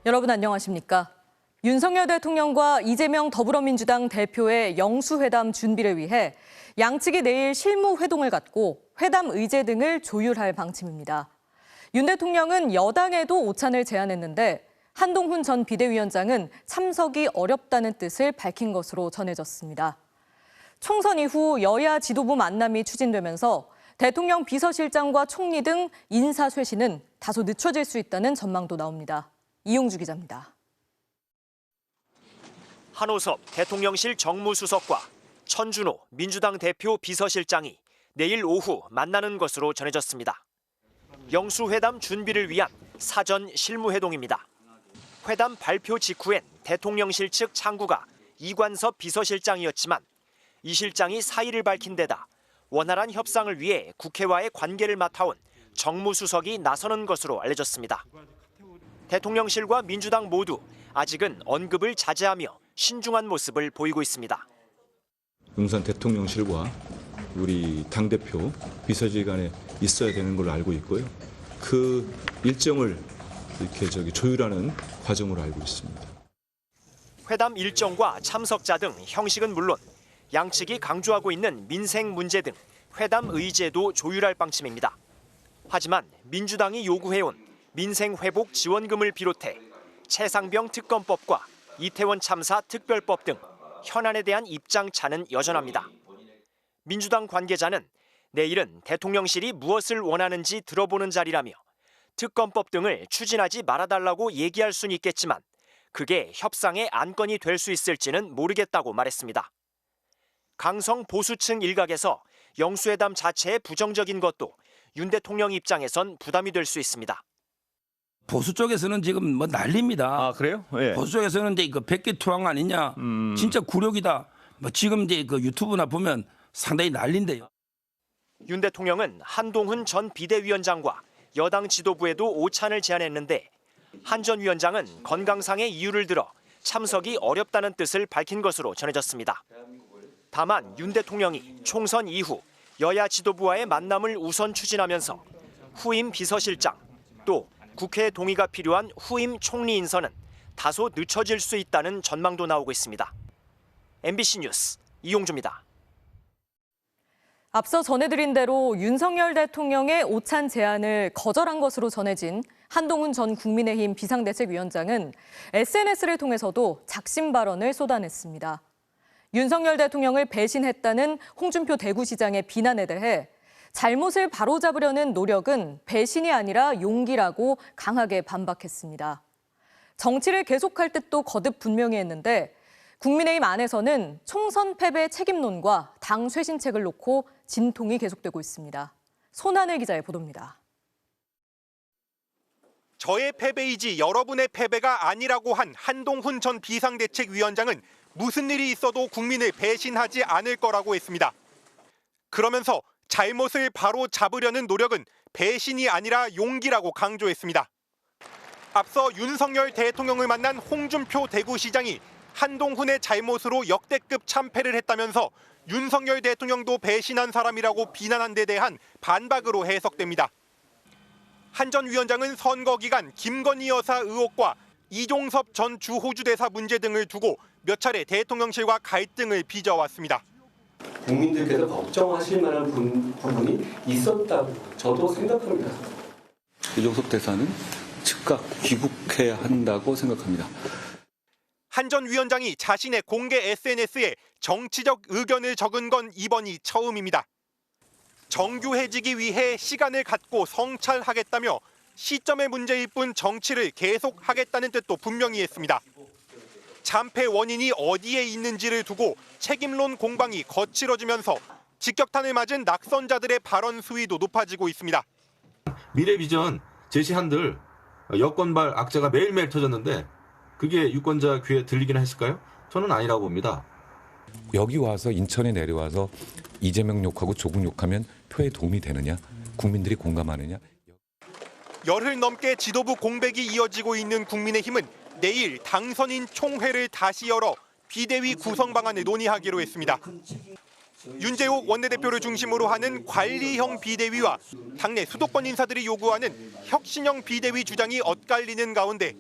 여러분 안녕하십니까? 윤석열 대통령과 이재명 더불어민주당 대표의 영수회담 준비를 위해 양측이 내일 실무회동을 갖고 회담 의제 등을 조율할 방침입니다. 윤 대통령은 여당에도 오찬을 제안했는데 한동훈 전 비대위원장은 참석이 어렵다는 뜻을 밝힌 것으로 전해졌습니다. 총선 이후 여야 지도부 만남이 추진되면서 대통령 비서실장과 총리 등 인사 쇄신은 다소 늦춰질 수 있다는 전망도 나옵니다. 이용주 기자입니다. 한호섭 대통령실 정무수석과 천준호 민주당 대표 비서실장이 내일 오후 만나는 것으로 전해졌습니다. 영수회담 준비를 위한 사전 실무회동입니다. 회담 발표 직후엔 대통령실 측 창구가 이관섭 비서실장이었지만 이 실장이 사의를 밝힌 데다 원활한 협상을 위해 국회와의 관계를 맡아온 정무수석이 나서는 것으로 알려졌습니다. 대통령실과 민주당 모두 아직은 언급을 자제하며 신중한 모습을 보이고 있습니다. 용산 대통령실과 우리 당대표 비서실 간에 있어야 되는 걸로 알고 있고요. 그 일정을 이렇게 조율하는 과정으로 알고 있습니다. 회담 일정과 참석자 등 형식은 물론 양측이 강조하고 있는 민생 문제 등 회담 의제도 조율할 방침입니다. 하지만 민주당이 요구해온 민생회복 지원금을 비롯해 최상병 특검법과 이태원 참사 특별법 등 현안에 대한 입장차는 여전합니다. 민주당 관계자는 내일은 대통령실이 무엇을 원하는지 들어보는 자리라며 특검법 등을 추진하지 말아달라고 얘기할 수는 있겠지만 그게 협상의 안건이 될 수 있을지는 모르겠다고 말했습니다. 강성 보수층 일각에서 영수회담 자체에 부정적인 것도 윤 대통령 입장에선 부담이 될 수 있습니다. 보수 쪽에서는 지금 뭐 난립니다. 아, 그래요? 예. 보수 쪽에서는 이제 그 백기투항 아니냐, 진짜 굴욕이다. 뭐 지금 이제 그 유튜브나 보면 상당히 난린데요. 윤 대통령은 한동훈 전 비대위원장과 여당 지도부에도 오찬을 제안했는데 한 전 위원장은 건강상의 이유를 들어 참석이 어렵다는 뜻을 밝힌 것으로 전해졌습니다. 다만 윤 대통령이 총선 이후 여야 지도부와의 만남을 우선 추진하면서 후임 비서실장 또 국회 동의가 필요한 후임 총리 인선은 다소 늦춰질 수 있다는 전망도 나오고 있습니다. MBC 뉴스 이용주입니다. 앞서 전해드린 대로 윤석열 대통령의 오찬 제안을 거절한 것으로 전해진 한동훈 전 국민의힘 비상대책위원장은 SNS를 통해서도 작심 발언을 쏟아냈습니다. 윤석열 대통령을 배신했다는 홍준표 대구시장의 비난에 대해 잘못을 바로잡으려는 노력은 배신이 아니라 용기라고 강하게 반박했습니다. 정치를 계속할 뜻도 거듭 분명히 했는데 국민의힘 안에서는 총선 패배 책임론과 당 쇄신책을 놓고 진통이 계속되고 있습니다. 손하늘 기자의 보도입니다. 저의 패배이지 여러분의 패배가 아니라고 한 한동훈 전 비상대책위원장은 무슨 일이 있어도 국민을 배신하지 않을 거라고 했습니다. 그러면서 잘못을 바로 잡으려는 노력은 배신이 아니라 용기라고 강조했습니다. 앞서 윤석열 대통령을 만난 홍준표 대구시장이 한동훈의 잘못으로 역대급 참패를 했다면서 윤석열 대통령도 배신한 사람이라고 비난한 데 대한 반박으로 해석됩니다. 한 전 위원장은 선거 기간 김건희 여사 의혹과 이종섭 전 주호주 대사 문제 등을 두고 몇 차례 대통령실과 갈등을 빚어왔습니다. 국민들께서 걱정하실 만한 부분이 있었다고 저도 생각합니다. 이종섭 대사는 즉각 귀국해야 한다고 생각합니다. 한 전 위원장이 자신의 공개 SNS에 정치적 의견을 적은 건 이번이 처음입니다. 정규해지기 위해 시간을 갖고 성찰하겠다며 시점의 문제일 뿐 정치를 계속하겠다는 뜻도 분명히 했습니다. 참패 원인이 어디에 있는지를 두고 책임론 공방이 거칠어지면서 직격탄을 맞은 낙선자들의 발언 수위도 높아지고 있습니다. 미래 비전 제시한들 여권발 악재가 매일매일 터졌는데 그게 유권자 귀에 들리긴 했을까요? 저는 아니라고 봅니다. 여기 와서 인천에 내려와서 이재명 욕하고 조국 욕하면 표에 도움이 되느냐? 국민들이 공감하느냐? 열흘 넘게 지도부 공백이 이어지고 있는 국민의힘은 내일 당선인 총회를 다시 열어 비대위 구성 방안을 논의하기로 했습니다. 윤재욱 원내대표를 중심으로 하는 관리형 비대위와 당내 수도권 인사들이 요구하는 혁신형 비대위 주장이 엇갈리는 가운데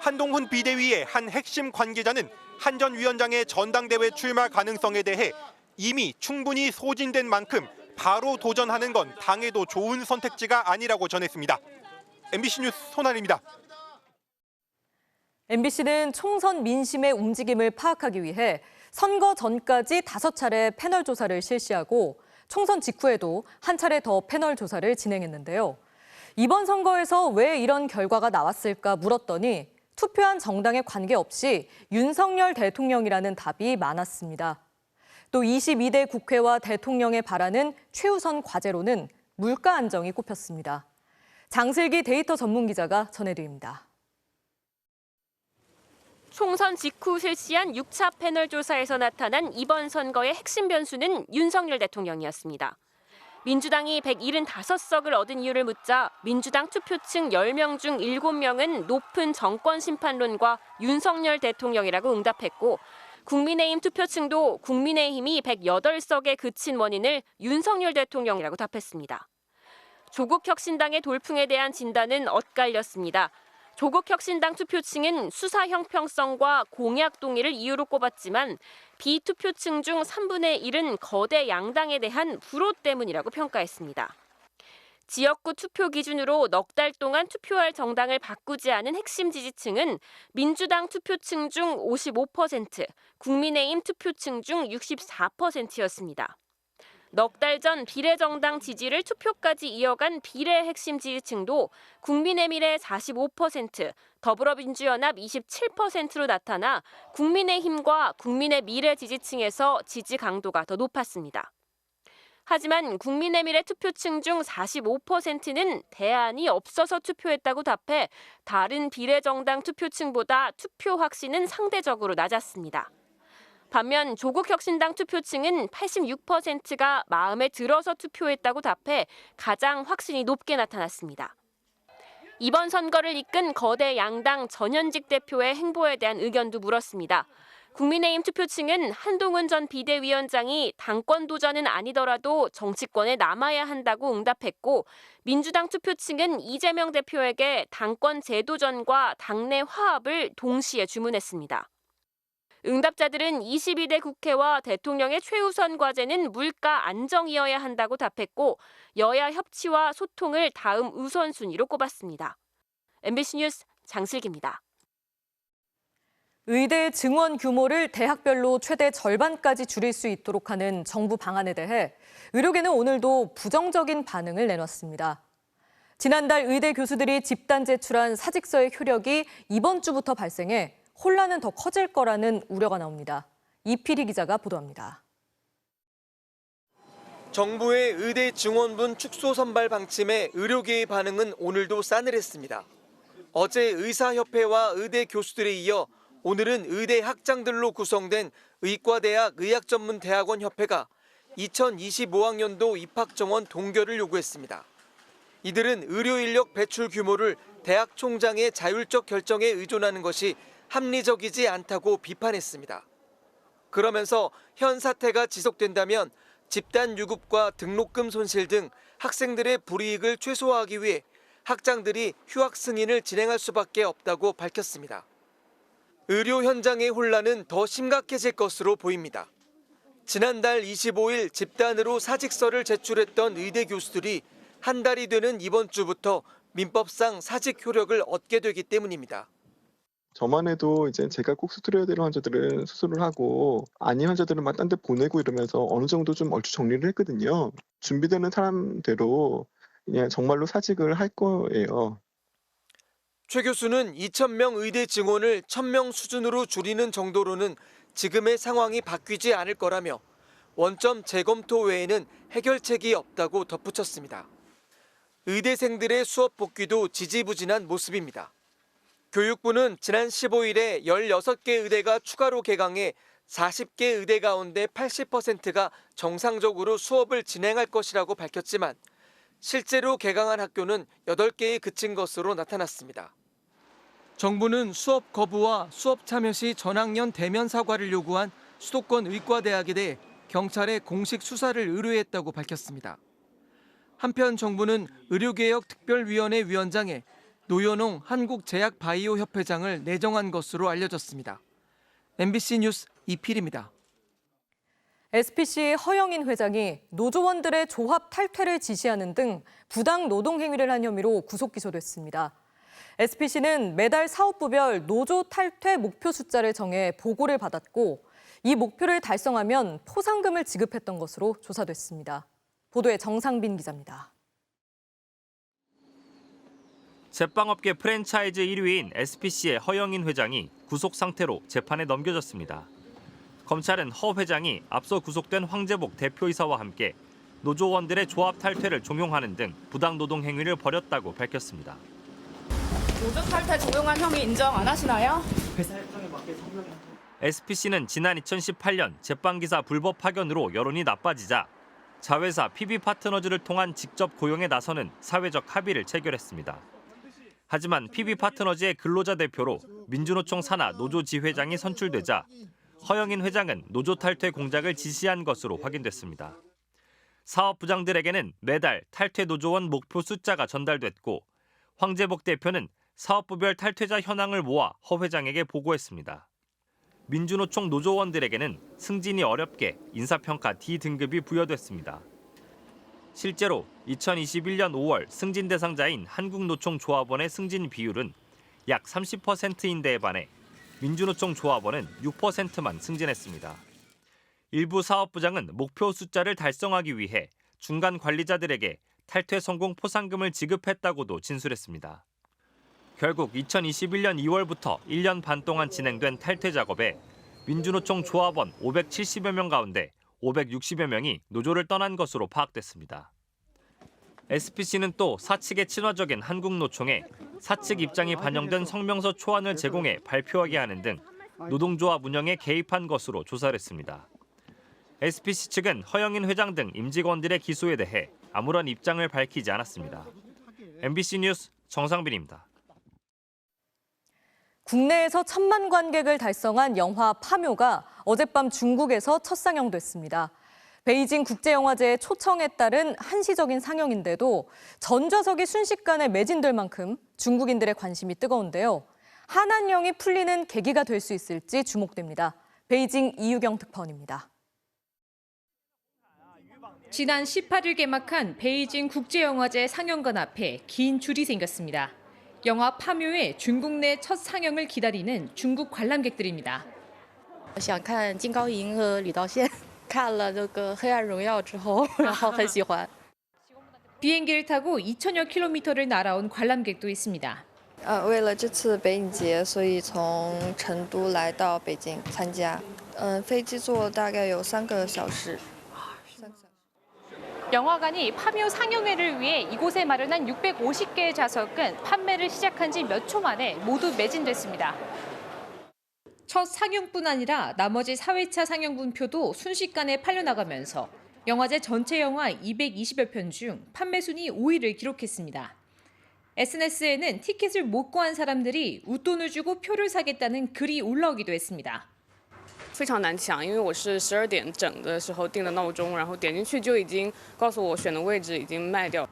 한동훈 비대위의 한 핵심 관계자는 한 전 위원장의 전당대회 출마 가능성에 대해 이미 충분히 소진된 만큼 바로 도전하는 건 당에도 좋은 선택지가 아니라고 전했습니다. MBC 뉴스 손한입니다. MBC는 총선 민심의 움직임을 파악하기 위해 선거 전까지 5차례 패널 조사를 실시하고 총선 직후에도 한 차례 더 패널 조사를 진행했는데요. 이번 선거에서 왜 이런 결과가 나왔을까 물었더니 투표한 정당에 관계없이 윤석열 대통령이라는 답이 많았습니다. 또 22대 국회와 대통령에 바라는 최우선 과제로는 물가 안정이 꼽혔습니다. 장슬기 데이터 전문 기자가 전해드립니다. 총선 직후 실시한 6차 패널 조사에서 나타난 이번 선거의 핵심 변수는 윤석열 대통령이었습니다. 민주당이 175석을 얻은 이유를 묻자 민주당 투표층 10명 중 7명은 높은 정권 심판론과 윤석열 대통령이라고 응답했고 국민의힘 투표층도 국민의힘이 108석에 그친 원인을 윤석열 대통령이라고 답했습니다. 조국혁신당의 돌풍에 대한 진단은 엇갈렸습니다. 조국혁신당 투표층은 수사 형평성과 공약 동의를 이유로 꼽았지만 비투표층 중 3분의 1은 거대 양당에 대한 불호 때문이라고 평가했습니다. 지역구 투표 기준으로 넉 달 동안 투표할 정당을 바꾸지 않은 핵심 지지층은 민주당 투표층 중 55%, 국민의힘 투표층 중 64%였습니다. 넉 달 전 비례정당 지지를 투표까지 이어간 비례 핵심 지지층도 국민의미래 45%, 더불어민주연합 27%로 나타나 국민의힘과 국민의미래 지지층에서 지지 강도가 더 높았습니다. 하지만 국민의미래 투표층 중 45%는 대안이 없어서 투표했다고 답해 다른 비례정당 투표층보다 투표 확신은 상대적으로 낮았습니다. 반면 조국혁신당 투표층은 86%가 마음에 들어서 투표했다고 답해 가장 확신이 높게 나타났습니다. 이번 선거를 이끈 거대 양당 전현직 대표의 행보에 대한 의견도 물었습니다. 국민의힘 투표층은 한동훈 전 비대위원장이 당권 도전은 아니더라도 정치권에 남아야 한다고 응답했고 민주당 투표층은 이재명 대표에게 당권 재도전과 당내 화합을 동시에 주문했습니다. 응답자들은 22대 국회와 대통령의 최우선 과제는 물가 안정이어야 한다고 답했고 여야 협치와 소통을 다음 우선순위로 꼽았습니다. MBC 뉴스 장슬기입니다. 의대 증원 규모를 대학별로 최대 절반까지 줄일 수 있도록 하는 정부 방안에 대해 의료계는 오늘도 부정적인 반응을 내놨습니다. 지난달 의대 교수들이 집단 제출한 사직서의 효력이 이번 주부터 발생해 혼란은 더 커질 거라는 우려가 나옵니다. 이필희 기자가 보도합니다. 정부의 의대 증원분 축소 선발 방침에 의료계의 반응은 오늘도 싸늘했습니다. 어제 의사협회와 의대 교수들에 이어 오늘은 의대 학장들로 구성된 의과대학 의학전문대학원 협회가 2025학년도 입학 정원 동결을 요구했습니다. 이들은 의료인력 배출 규모를 대학 총장의 자율적 결정에 의존하는 것이 합리적이지 않다고 비판했습니다. 그러면서 현 사태가 지속된다면 집단 유급과 등록금 손실 등 학생들의 불이익을 최소화하기 위해 학장들이 휴학 승인을 진행할 수밖에 없다고 밝혔습니다. 의료 현장의 혼란은 더 심각해질 것으로 보입니다. 지난달 25일 집단으로 사직서를 제출했던 의대 교수들이 한 달이 되는 이번 주부터 민법상 사직 효력을 얻게 되기 때문입니다. 저만 해도 이제 제가 꼭 수술해야 될 환자들은 수술을 하고 아닌 환자들은 막 딴 데 보내고 이러면서 어느 정도 좀 얼추 정리를 했거든요. 준비되는 사람대로 그냥 정말로 사직을 할 거예요. 최 교수는 2,000명 의대 증원을 1,000명 수준으로 줄이는 정도로는 지금의 상황이 바뀌지 않을 거라며 원점 재검토 외에는 해결책이 없다고 덧붙였습니다. 의대생들의 수업 복귀도 지지부진한 모습입니다. 교육부는 지난 15일에 16개 의대가 추가로 개강해 40개 의대 가운데 80%가 정상적으로 수업을 진행할 것이라고 밝혔지만 실제로 개강한 학교는 8개에 그친 것으로 나타났습니다. 정부는 수업 거부와 수업 참여 시 전학년 대면 사과를 요구한 수도권 의과대학에 대해 경찰에 공식 수사를 의뢰했다고 밝혔습니다. 한편 정부는 의료개혁 특별위원회 위원장에 노현웅 한국제약바이오협회장을 내정한 것으로 알려졌습니다. MBC 뉴스 이필입니다. SPC 허영인 회장이 노조원들의 조합 탈퇴를 지시하는 등 부당 노동 행위를 한 혐의로 구속 기소됐습니다. SPC는 매달 사업부별 노조 탈퇴 목표 숫자를 정해 보고를 받았고 이 목표를 달성하면 포상금을 지급했던 것으로 조사됐습니다. 보도에 정상빈 기자입니다. 제빵업계 프랜차이즈 1위인 SPC의 허영인 회장이 구속 상태로 재판에 넘겨졌습니다. 검찰은 허 회장이 앞서 구속된 황재복 대표이사와 함께 노조원들의 조합 탈퇴를 종용하는 등 부당 노동 행위를 벌였다고 밝혔습니다. 노조 탈퇴 종용한 혐의 인정 안 하시나요? 회사 협정에 맞게 성명합니다. SPC는 지난 2018년 제빵기사 불법 파견으로 여론이 나빠지자 자회사 PB파트너즈를 통한 직접 고용에 나서는 사회적 합의를 체결했습니다. 하지만 PB파트너즈의 근로자 대표로 민주노총 산하 노조 지회장이 선출되자 허영인 회장은 노조 탈퇴 공작을 지시한 것으로 확인됐습니다. 사업부장들에게는 매달 탈퇴 노조원 목표 숫자가 전달됐고 황재복 대표는 사업부별 탈퇴자 현황을 모아 허 회장에게 보고했습니다. 민주노총 노조원들에게는 승진이 어렵게 인사평가 D등급이 부여됐습니다. 실제로 2021년 5월 승진 대상자인 한국노총 조합원의 승진 비율은 약 30%인데에 반해 민주노총 조합원은 6%만 승진했습니다. 일부 사업부장은 목표 숫자를 달성하기 위해 중간 관리자들에게 탈퇴 성공 포상금을 지급했다고도 진술했습니다. 결국 2021년 2월부터 1년 반 동안 진행된 탈퇴 작업에 민주노총 조합원 570여 명 가운데 560여 명이 노조를 떠난 것으로 파악됐습니다. SPC는 또 사측의 친화적인 한국노총에 사측 입장이 반영된 성명서 초안을 제공해 발표하게 하는 등 노동조합 운영에 개입한 것으로 조사를 했습니다. SPC 측은 허영인 회장 등 임직원들의 기소에 대해 아무런 입장을 밝히지 않았습니다. MBC 뉴스 정상빈입니다. 국내에서 1,000만 관객을 달성한 영화 파묘가 어젯밤 중국에서 첫 상영됐습니다. 베이징 국제영화제의 초청에 따른 한시적인 상영인데도 전좌석이 순식간에 매진될 만큼 중국인들의 관심이 뜨거운데요. 한한령이 풀리는 계기가 될 수 있을지 주목됩니다. 베이징 이유경 특파원입니다. 지난 18일 개막한 베이징 국제영화제 상영관 앞에 긴 줄이 생겼습니다. 영화 파묘의 중국 내 첫 상영을 기다리는 중국 관람객들입니다. 想看金高银和李道宪看了这个黑暗荣耀之后然后很喜欢 비행기를 타고 2,000여 킬로미터를 날아온 관람객도 있습니다. 为了这次北影节所以从成都来到北京参加飞机坐大概有3个小时 영화관이 파묘 상영회를 위해 이곳에 마련한 650개의 좌석은 판매를 시작한 지 몇 초 만에 모두 매진됐습니다. 첫 상영뿐 아니라 나머지 4회차 상영분표도 순식간에 팔려나가면서 영화제 전체 영화 220여 편 중 판매 순위 5위를 기록했습니다. SNS에는 티켓을 못 구한 사람들이 웃돈을 주고 표를 사겠다는 글이 올라오기도 했습니다. 非常难抢，因为我是12点整的时候定的闹钟，然后点进去就已经告诉我选的位置已经卖掉。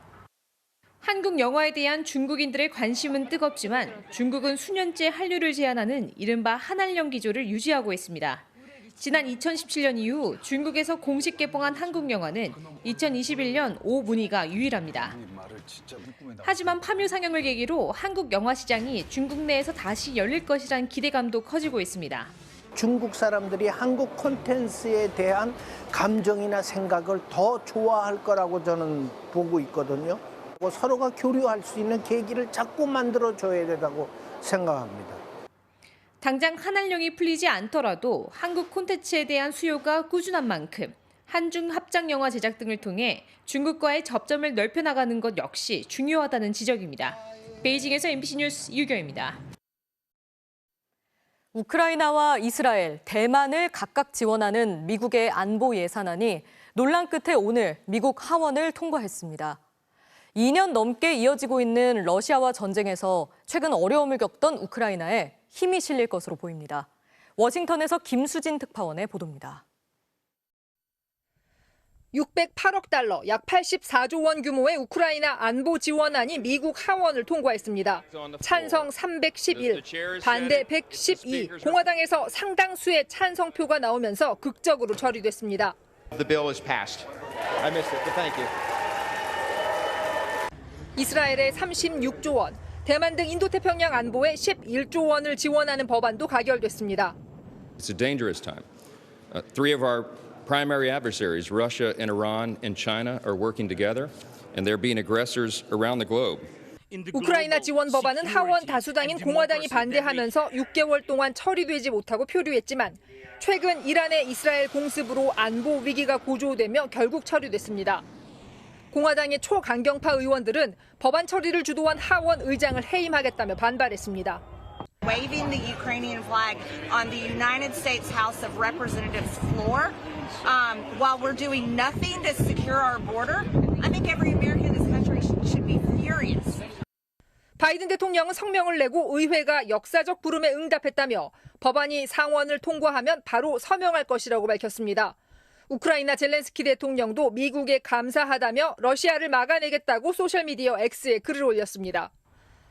한국 영화에 대한 중국인들의 관심은 뜨겁지만 중국은 수년째 한류를 제한하는 이른바 한한령 기조를 유지하고 있습니다. 지난 2017년 이후 중국에서 공식 개봉한 한국 영화는 2021년 5분위가 유일합니다. 하지만 파묘 상영을 계기로 한국 영화 시장이 중국 내에서 다시 열릴 것이란 기대감도 커지고 있습니다. 중국 사람들이 한국 콘텐츠에 대한 감정이나 생각을 더 좋아할 거라고 저는 보고 있거든요. 서로가 교류할 수 있는 계기를 자꾸 만들어줘야 된다고 생각합니다. 당장 한한령이 풀리지 않더라도 한국 콘텐츠에 대한 수요가 꾸준한 만큼 한중 합작 영화 제작 등을 통해 중국과의 접점을 넓혀나가는 것 역시 중요하다는 지적입니다. 베이징에서 MBC 뉴스 이유경입니다. 우크라이나와 이스라엘, 대만을 각각 지원하는 미국의 안보 예산안이 논란 끝에 오늘 미국 하원을 통과했습니다. 2년 넘게 이어지고 있는 러시아와 전쟁에서 최근 어려움을 겪던 우크라이나에 힘이 실릴 것으로 보입니다. 워싱턴에서 김수진 특파원의 보도입니다. 608억 달러, 약 84조 원 규모의 우크라이나 안보 지원안이 미국 하원을 통과했습니다. 찬성 311, 반대 112, 공화당에서 상당수의 찬성표가 나오면서 극적으로 처리됐습니다. The bill is passed. I missed it, but thank you. 이스라엘의 36조 원, 대만 등 인도태평양 안보에 11조 원을 지원하는 법안도 가결됐습니다. It's a dangerous time. Three of our primary adversaries, Russia and Iran and China, are working together, and they're being aggressors around the globe. 우크라이나 지원 법안은 하원 다수당인 공화당이 반대하면서 6개월 동안 처리되지 못하고 표류했지만 최근 이란의 이스라엘 공습으로 안보 위기가 고조되며 결국 처리됐습니다. 공화당의 초강경파 의원들은 법안 처리를 주도한 하원 의장을 해임하겠다며 반발했습니다. Waving the Ukrainian flag on the United States House of Representatives floor while we're doing nothing to secure our border. I think every American in this country should be furious. 바이든 대통령은 성명을 내고 의회가 역사적 부름에 응답했다며 법안이 상원을 통과하면 바로 서명할 것이라고 밝혔습니다. 우크라이나 젤렌스키 대통령도 미국에 감사하다며 러시아를 막아내겠다고 소셜미디어 X에 글을 올렸습니다.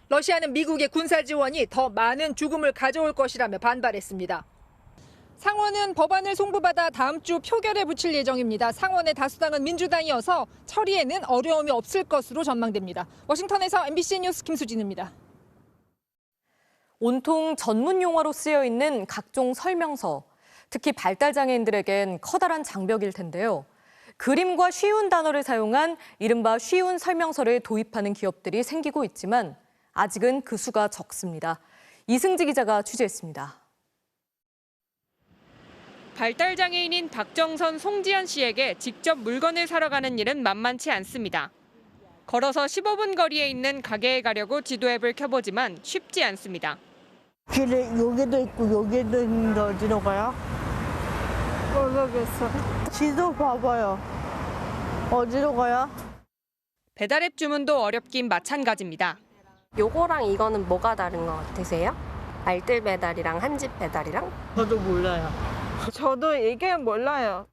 러시아는 미국의 군사 지원이 더 많은 죽음을 가져올 것이라며 반발했습니다. 상원은 법안을 송부받아 다음 주 표결에 붙일 예정입니다. 상원의 다수당은 민주당이어서 처리에는 어려움이 없을 것으로 전망됩니다. 워싱턴에서 MBC 뉴스 김수진입니다. 온통 전문 용어로 쓰여 있는 각종 설명서, 특히 발달장애인들에겐 커다란 장벽일 텐데요. 그림과 쉬운 단어를 사용한 이른바 쉬운 설명서를 도입하는 기업들이 생기고 있지만 아직은 그 수가 적습니다. 이승지 기자가 취재했습니다. 발달장애인인 박정선, 송지연 씨에게 직접 물건을 사러 가는 일은 만만치 않습니다. 걸어서 15분 거리에 있는 가게에 가려고 지도 앱을 켜보지만 쉽지 않습니다. 길에 여기도 있고 여기도 있는데 어디로 가요? 모르겠어. 지도 봐봐요. 어디로 가요? 배달앱 주문도 어렵긴 마찬가지입니다. 요거랑 이거는 뭐가 다른 것 같으세요? 알뜰 배달이랑 한집 배달이랑? 저도 몰라요. 저도 이게 몰라요.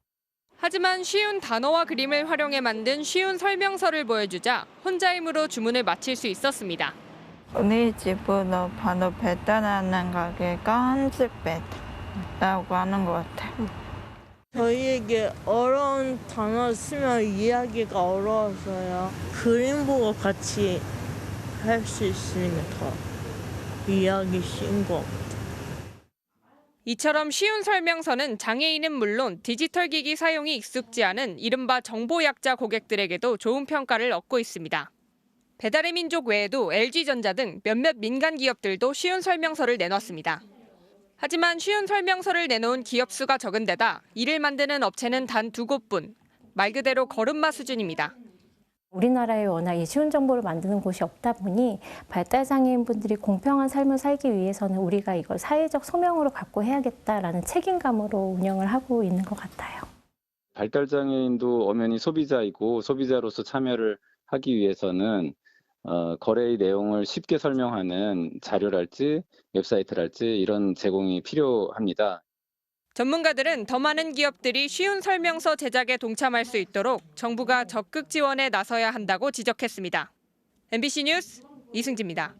하지만 쉬운 단어와 그림을 활용해 만든 쉬운 설명서를 보여주자 혼자 힘으로 주문을 마칠 수 있었습니다. 우리 집으로 바로 배달하는 가게가 한집 배달이라고 하는 것 같아요. 저희에게 어려운 단어 쓰면 이해하기가 어려워서요. 그림 보고 같이 할 수 있으면 더 이해하기 쉬운 것 같아요. 이처럼 쉬운 설명서는 장애인은 물론 디지털 기기 사용이 익숙지 않은 이른바 정보약자 고객들에게도 좋은 평가를 얻고 있습니다. 배달의 민족 외에도 LG전자 등 몇몇 민간 기업들도 쉬운 설명서를 내놨습니다. 하지만 쉬운 설명서를 내놓은 기업 수가 적은 데다 이를 만드는 업체는 단 2곳뿐, 말 그대로 걸음마 수준입니다. 우리나라에 워낙 이 쉬운 정보를 만드는 곳이 없다 보니 발달장애인분들이 공평한 삶을 살기 위해서는 우리가 이걸 사회적 소명으로 갖고 해야겠다라는 책임감으로 운영을 하고 있는 것 같아요. 발달장애인도 엄연히 소비자이고 소비자로서 참여를 하기 위해서는 거래의 내용을 쉽게 설명하는 자료랄지 웹사이트랄지 이런 제공이 필요합니다. 전문가들은 더 많은 기업들이 쉬운 설명서 제작에 동참할 수 있도록 정부가 적극 지원에 나서야 한다고 지적했습니다. MBC 뉴스 이승지입니다.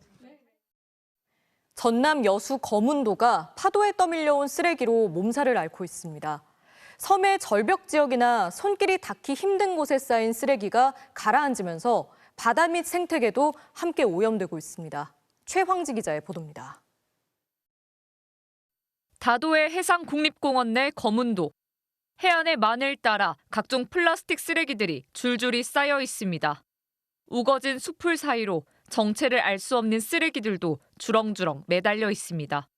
전남 여수 거문도가 파도에 떠밀려온 쓰레기로 몸살을 앓고 있습니다. 섬의 절벽 지역이나 손길이 닿기 힘든 곳에 쌓인 쓰레기가 가라앉으면서 바다 및 생태계도 함께 오염되고 있습니다. 최황지 기자의 보도입니다. 다도의 해상국립공원 내 거문도. 해안의 만을 따라 각종 플라스틱 쓰레기들이 줄줄이 쌓여 있습니다. 우거진 숲풀 사이로 정체를 알 수 없는 쓰레기들도 주렁주렁 매달려 있습니다.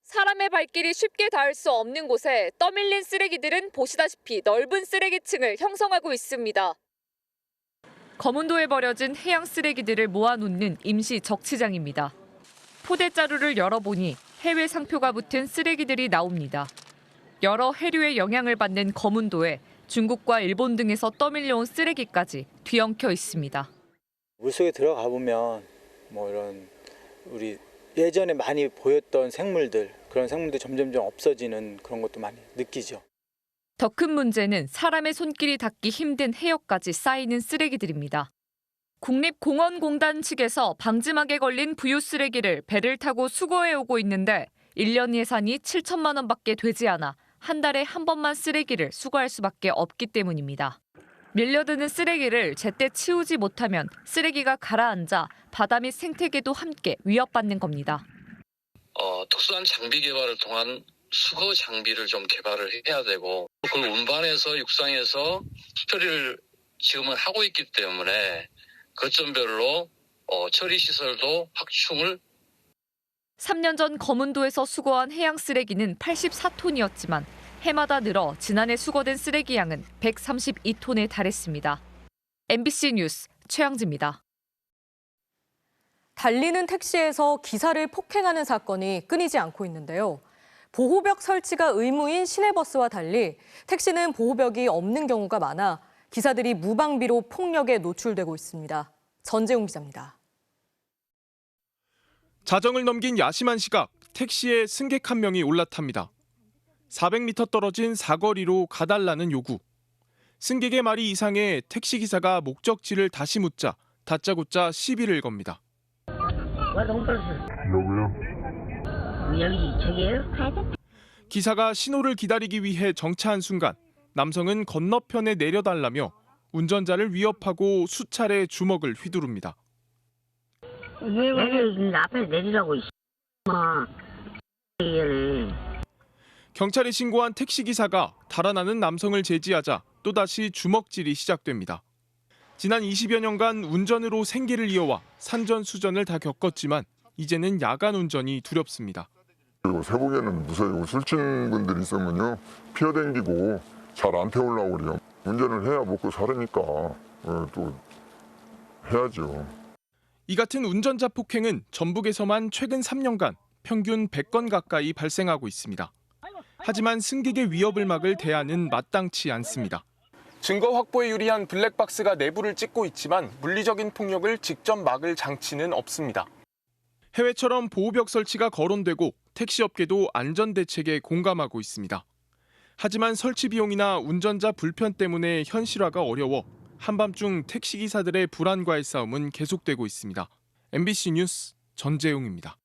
사람의 발길이 쉽게 닿을 수 없는 곳에 떠밀린 쓰레기들은 보시다시피 넓은 쓰레기층을 형성하고 있습니다. 거문도에 버려진 해양 쓰레기들을 모아놓는 임시 적치장입니다. 포대자루를 열어보니 해외 상표가 붙은 쓰레기들이 나옵니다. 여러 해류의 영향을 받는 거문도에 중국과 일본 등에서 떠밀려온 쓰레기까지 뒤엉켜 있습니다. 물속에 들어가 보면 이런 우리 예전에 많이 보였던 생물들, 그런 생물들이 점점점 없어지는 그런 것도 많이 느끼죠. 더 큰 문제는 사람의 손길이 닿기 힘든 해역까지 쌓이는 쓰레기들입니다. 국립공원공단 측에서 방지막에 걸린 부유 쓰레기를 배를 타고 수거해 오고 있는데 1년 예산이 7천만 원밖에 되지 않아 한 달에 한 번만 쓰레기를 수거할 수밖에 없기 때문입니다. 밀려드는 쓰레기를 제때 치우지 못하면 쓰레기가 가라앉아 바다 및 생태계도 함께 위협받는 겁니다. 특수한 장비 개발을 통한 수거 장비를 좀 개발을 해야 되고 그걸 운반해서 육상에서 처리를 지금은 하고 있기 때문에 거점별로 처리 시설도 확충을 3년 전 거문도에서 수거한 해양 쓰레기는 84톤이었지만 해마다 늘어 지난해 수거된 쓰레기 양은 132톤에 달했습니다. MBC 뉴스 최양지입니다. 달리는 택시에서 기사를 폭행하는 사건이 끊이지 않고 있는데요. 보호벽 설치가 의무인 시내버스와 달리 택시는 보호벽이 없는 경우가 많아 기사들이 무방비로 폭력에 노출되고 있습니다. 전재웅 기자입니다. 자정을 넘긴 야심한 시각, 택시에 승객 한 명이 올라탑니다. 400m 떨어진 사거리로 가달라는 요구. 승객의 말이 이상해 택시기사가 목적지를 다시 묻자 다짜고짜 시비를 겁니다. 여기 저기예요? 기사가 신호를 기다리기 위해 정차한 순간 남성은 건너편에 내려달라며 운전자를 위협하고 수차례 주먹을 휘두릅니다. 왜 앞에 내리라고 경찰에 신고한 택시기사가 달아나는 남성을 제지하자 또다시 주먹질이 시작됩니다. 지난 20여 년간 운전으로 생계를 이어와 산전수전을 다 겪었지만 이제는 야간 운전이 두렵습니다. 그리고 새벽에는 무서워 술친 분들이 있으면요 피어댕기고 잘 안 태우려고 그래요. 운전을 해야 먹고 살으니까 또 해야죠. 이 같은 운전자 폭행은 전북에서만 최근 3년간 평균 100건 가까이 발생하고 있습니다. 하지만 승객의 위협을 막을 대안은 마땅치 않습니다. 증거 확보에 유리한 블랙박스가 내부를 찍고 있지만 물리적인 폭력을 직접 막을 장치는 없습니다. 해외처럼 보호벽 설치가 거론되고 택시업계도 안전대책에 공감하고 있습니다. 하지만 설치 비용이나 운전자 불편 때문에 현실화가 어려워 한밤중 택시기사들의 불안과의 싸움은 계속되고 있습니다. MBC 뉴스 전재웅입니다.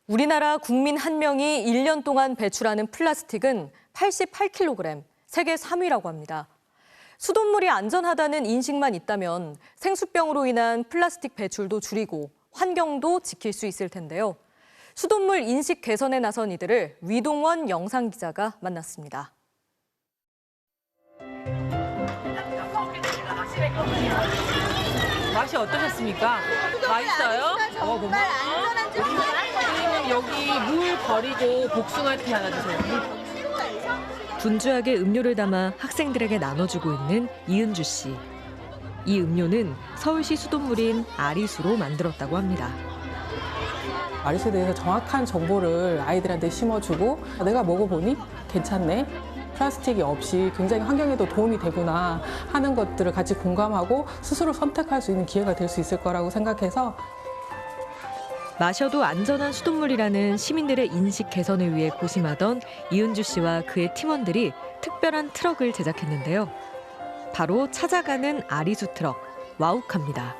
우리나라 국민 한 명이 1년 동안 배출하는 플라스틱은 88kg, 세계 3위라고 합니다. 수돗물이 안전하다는 인식만 있다면 생수병으로 인한 플라스틱 배출도 줄이고 환경도 지킬 수 있을 텐데요. 수돗물 인식 개선에 나선 이들을 위동원 영상기자가 만났습니다. 맛이 어떠셨습니까? 맛있어요? 고마워. 그리고 여기 물 버리고 복숭아티 하나 주세요. 분주하게 음료를 담아 학생들에게 나눠주고 있는 이은주 씨. 이 음료는 서울시 수돗물인 아리수로 만들었다고 합니다. 아리수에 대해서 정확한 정보를 아이들한테 심어주고 내가 먹어보니 괜찮네. 플라스틱이 없이 굉장히 환경에도 도움이 되구나 하는 것들을 같이 공감하고 스스로 선택할 수 있는 기회가 될 수 있을 거라고 생각해서 마셔도 안전한 수돗물이라는 시민들의 인식 개선을 위해 고심하던 이은주 씨와 그의 팀원들이 특별한 트럭을 제작했는데요. 바로 찾아가는 아리수 트럭, 와우카입니다.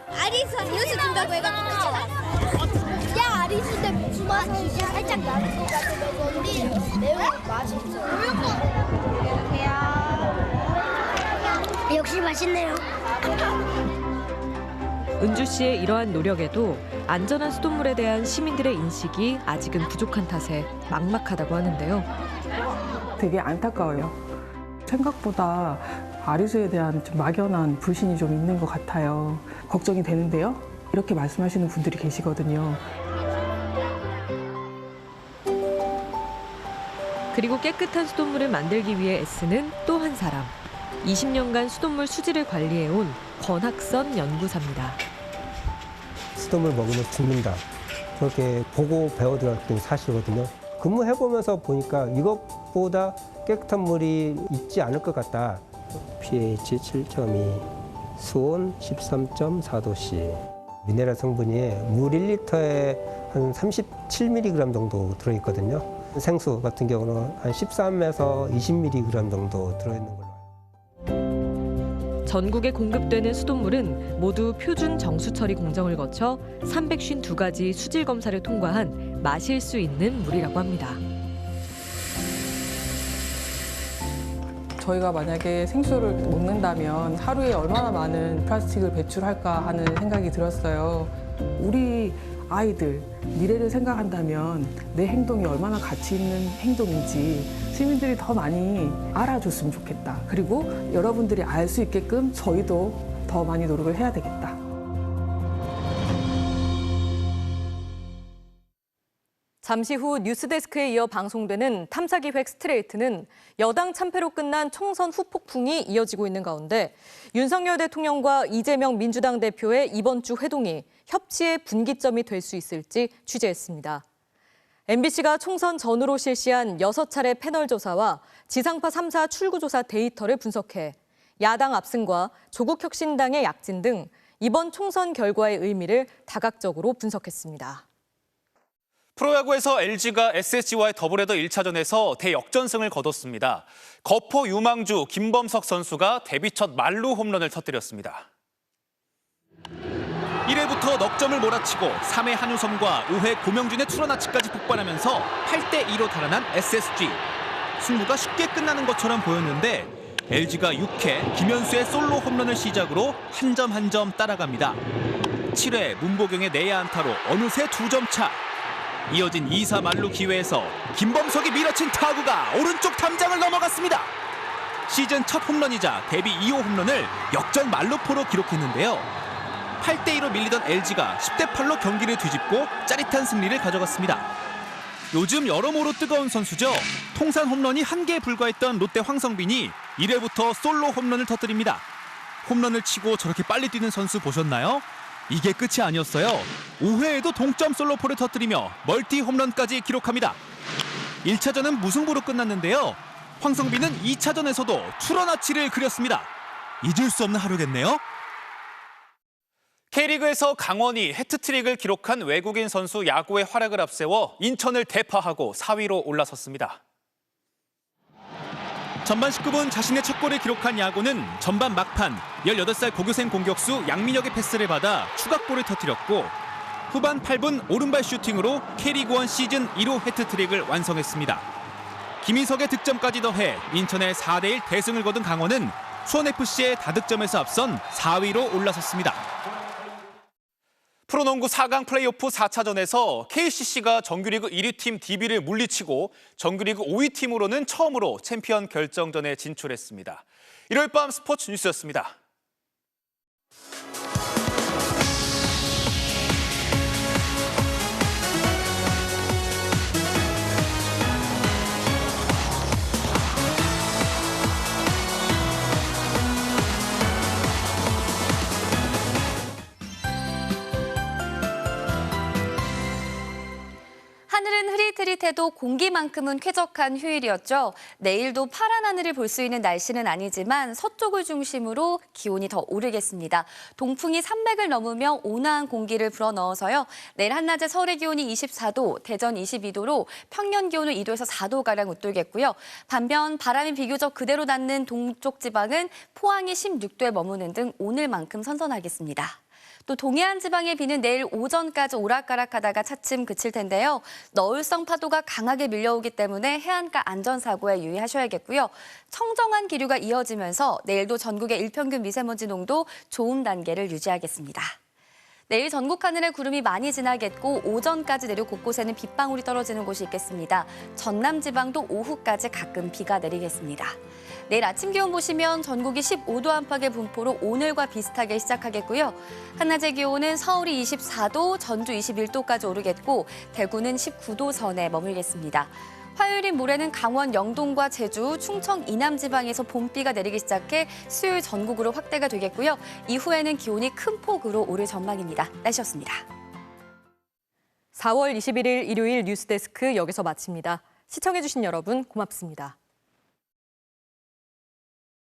아리수 음료수 준다고 해가지고 야 아리수 때 무슨 맛이 살짝 나는 것 같은데 우리 매운 맛있어. 안녕하세요. 역시 맛있네요. 은주 씨의 이러한 노력에도 안전한 수돗물에 대한 시민들의 인식이 아직은 부족한 탓에 막막하다고 하는데요. 되게 안타까워요. 생각보다 아리수에 대한 좀 막연한 불신이 좀 있는 것 같아요. 걱정이 되는데요. 이렇게 말씀하시는 분들이 계시거든요. 그리고 깨끗한 수돗물을 만들기 위해 애쓰는 또 한 사람. 20년간 수돗물 수질을 관리해온 권학선 연구사입니다. 수돗물 먹으면 죽는다. 그렇게 보고 배워들었던 사실이거든요. 근무해보면서 보니까 이것보다 깨끗한 물이 있지 않을 것 같다. pH 7.2, 수온 13.4도씨. 미네랄 성분이 물 1리터에 한 한 37mg 정도 들어있거든요. 생수 같은 경우는 한 13에서 20mg 정도 들어있는 걸로. 전국에 공급되는 수돗물은 모두 표준 정수 처리 공정을 거쳐 352가지 수질 검사를 통과한 마실 수 있는 물이라고 합니다. 저희가 만약에 생수를 먹는다면 하루에 얼마나 많은 플라스틱을 배출할까 하는 생각이 들었어요. 우리 아이들 미래를 생각한다면 내 행동이 얼마나 가치 있는 행동인지 시민들이 더 많이 알아줬으면 좋겠다. 그리고 여러분들이 알 수 있게끔 저희도 더 많이 노력을 해야 되겠다. 잠시 후 뉴스데스크에 이어 방송되는 탐사기획 스트레이트는 여당 참패로 끝난 총선 후폭풍이 이어지고 있는 가운데 윤석열 대통령과 이재명 민주당 대표의 이번 주 회동이 협치의 분기점이 될 수 있을지 취재했습니다. MBC가 총선 전후로 실시한 6차례 패널 조사와 지상파 3사 출구조사 데이터를 분석해 야당 압승과 조국혁신당의 약진 등 이번 총선 결과의 의미를 다각적으로 분석했습니다. 프로야구에서 LG가 SSG와의 더블헤더 1차전에서 대역전승을 거뒀습니다. 거포 유망주 김범석 선수가 데뷔 첫 만루 홈런을 터뜨렸습니다. 1회부터 넉 점을 몰아치고 3회 한우섬과 5회 고명준의 투런아치까지 폭발하면서 8대2로 달아난 SSG. 승부가 쉽게 끝나는 것처럼 보였는데 LG가 6회 김현수의 솔로 홈런을 시작으로 한 점 한 점 따라갑니다. 7회 문보경의 내야 안타로 어느새 2점 차. 이어진 2사 만루 기회에서 김범석이 밀어친 타구가 오른쪽 탐장을 넘어갔습니다. 시즌 첫 홈런이자 데뷔 2호 홈런을 역전 만루포로 기록했는데요. 8대2로 밀리던 LG가 10대8로 경기를 뒤집고 짜릿한 승리를 가져갔습니다. 요즘 여러모로 뜨거운 선수죠. 통산 홈런이 1개에 불과했던 롯데 황성빈이 1회부터 솔로 홈런을 터뜨립니다. 홈런을 치고 저렇게 빨리 뛰는 선수 보셨나요? 이게 끝이 아니었어요. 5회에도 동점 솔로포를 터뜨리며 멀티 홈런까지 기록합니다. 1차전은 무승부로 끝났는데요. 황성빈은 2차전에서도 투런아치를 그렸습니다. 잊을 수 없는 하루겠네요. K리그에서 강원이 해트트릭을 기록한 외국인 선수 야구의 활약을 앞세워 인천을 대파하고 4위로 올라섰습니다. 전반 19분 자신의 첫 골을 기록한 야구는 전반 막판 18살 고교생 공격수 양민혁의 패스를 받아 추가골을 터뜨렸고 후반 8분 오른발 슈팅으로 K리그1 시즌 1호 해트트릭을 완성했습니다. 김희석의 득점까지 더해 인천의 4대1 대승을 거둔 강원은 수원FC의 다득점에서 앞선 4위로 올라섰습니다. 프로농구 4강 플레이오프 4차전에서 KCC가 정규리그 1위 팀 DB를 물리치고 정규리그 5위 팀으로는 처음으로 챔피언 결정전에 진출했습니다. 일요일 밤 스포츠 뉴스였습니다. 하늘은 흐릿흐릿해도 공기만큼은 쾌적한 휴일이었죠. 내일도 파란 하늘을 볼 수 있는 날씨는 아니지만 서쪽을 중심으로 기온이 더 오르겠습니다. 동풍이 300을 넘으며 온화한 공기를 불어넣어서요. 내일 한낮에 서울의 기온이 24도, 대전 22도로 평년 기온을 2도에서 4도가량 웃돌겠고요. 반면 바람이 비교적 그대로 닿는 동쪽 지방은 포항이 16도에 머무는 등 오늘만큼 선선하겠습니다. 또 동해안 지방의 비는 내일 오전까지 오락가락하다가 차츰 그칠 텐데요. 너울성 파도가 강하게 밀려오기 때문에 해안가 안전사고에 유의하셔야겠고요. 청정한 기류가 이어지면서 내일도 전국의 일평균 미세먼지 농도 좋음 단계를 유지하겠습니다. 내일 전국 하늘에 구름이 많이 지나겠고 오전까지 내륙 곳곳에는 빗방울이 떨어지는 곳이 있겠습니다. 전남 지방도 오후까지 가끔 비가 내리겠습니다. 내일 아침 기온 보시면 전국이 15도 안팎의 분포로 오늘과 비슷하게 시작하겠고요. 한낮의 기온은 서울이 24도, 전주 21도까지 오르겠고 대구는 19도 선에 머물겠습니다. 화요일인 모레는 강원 영동과 제주, 충청 이남 지방에서 봄비가 내리기 시작해 수요일 전국으로 확대가 되겠고요. 이후에는 기온이 큰 폭으로 오를 전망입니다. 날씨였습니다. 4월 21일 일요일 뉴스데스크 여기서 마칩니다. 시청해주신 여러분 고맙습니다.